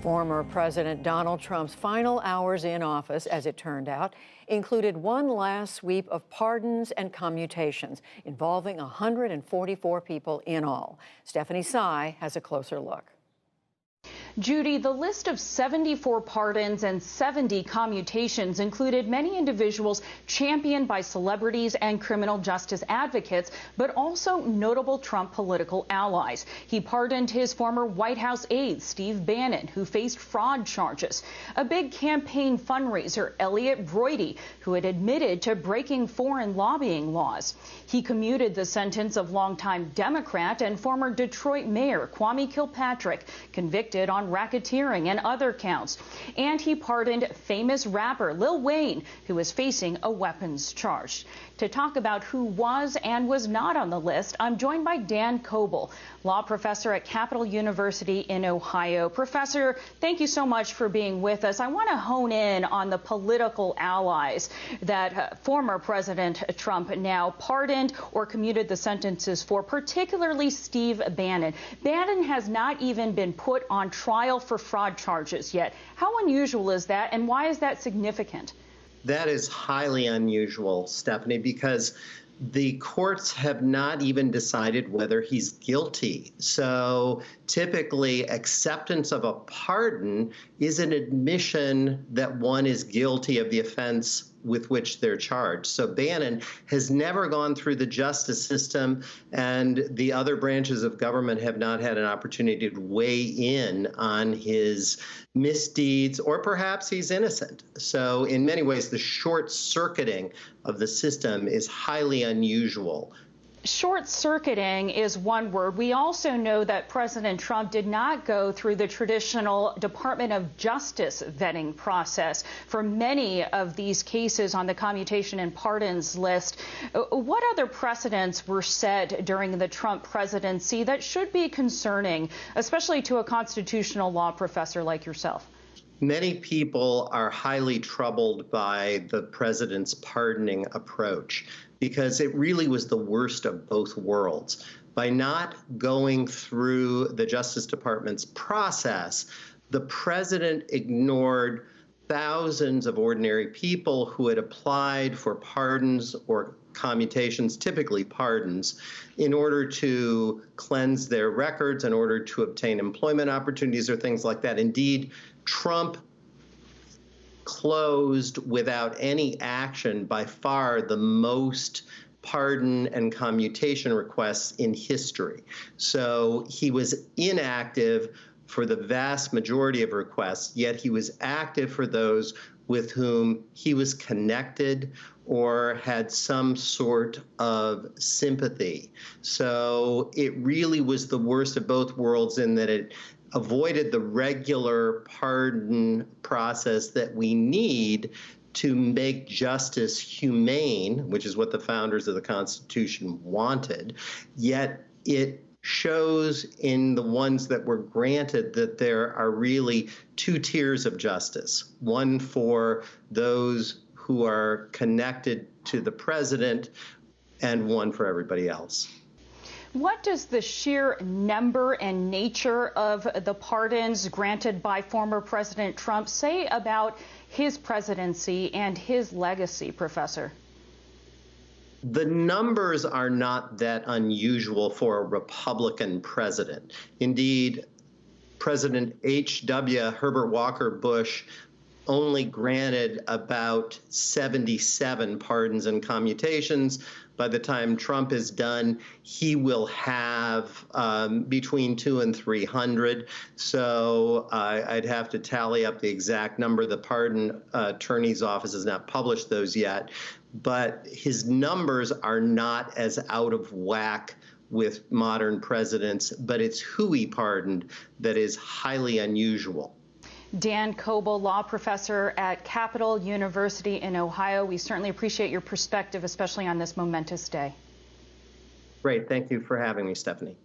Former President Donald Trump's final hours in office, as it turned out, included one last sweep of pardons and commutations involving 144 people in all. Stephanie Sy has a closer look. Judy, the list of 74 pardons and 70 commutations included many individuals championed by celebrities and criminal justice advocates, but also notable Trump political allies. He pardoned his former White House aide, Steve Bannon, who faced fraud charges. A big campaign fundraiser, Elliot Broidy, who had admitted to breaking foreign lobbying laws. He commuted the sentence of longtime Democrat and former Detroit Mayor Kwame Kilpatrick, convicted on racketeering and other counts. And he pardoned famous rapper Lil Wayne, who is facing a weapons charge. To talk about who was and was not on the list, I'm joined by Dan Koble, law professor at Capital University in Ohio. Professor, thank you so much for being with us. I want to hone in on the political allies that former President Trump now pardoned or commuted the sentences for, particularly Steve Bannon. Bannon has not even been put on trial for fraud charges yet. How unusual is that, and why is that significant? That is highly unusual, Stephanie, because the courts have not even decided whether he's guilty. So typically, acceptance of a pardon is an admission that one is guilty of the offense with which they're charged. So Bannon has never gone through the justice system, and the other branches of government have not had an opportunity to weigh in on his misdeeds, or perhaps he's innocent. So in many ways, the short-circuiting of the system is highly unusual. Short-circuiting is one word. We also know that President Trump did not go through the traditional Department of Justice vetting process for many of these cases on the commutation and pardons list. What other precedents were set during the Trump presidency that should be concerning, especially to a constitutional law professor like yourself? Many people are highly troubled by the president's pardoning approach, because it really was the worst of both worlds. By not going through the Justice Department's process, the president ignored thousands of ordinary people who had applied for pardons or commutations, typically pardons, in order to cleanse their records, in order to obtain employment opportunities or things like that. Indeed, Trump closed without any action by far the most pardon and commutation requests in history. So he was inactive for the vast majority of requests, yet he was active for those with whom he was connected or had some sort of sympathy. So it really was the worst of both worlds in that it avoided the regular pardon process that we need to make justice humane, which is what the founders of the Constitution wanted, yet it shows in the ones that were granted that there are really two tiers of justice, one for those who are connected to the president and one for everybody else. What does the sheer number and nature of the pardons granted by former President Trump say about his presidency and his legacy, Professor? The numbers are not that unusual for a Republican president. Indeed, President H.W. Herbert Walker Bush only granted about 77 pardons and commutations. By the time Trump is done, he will have between 200 and 300. So I'd have to tally up the exact number. The pardon attorney's office has not published those yet. But his numbers are not as out of whack with modern presidents, but it's who he pardoned that is highly unusual. Dan Koble, law professor at Capital University in Ohio. We certainly appreciate your perspective, especially on this momentous day. Great. Thank you for having me, Stephanie.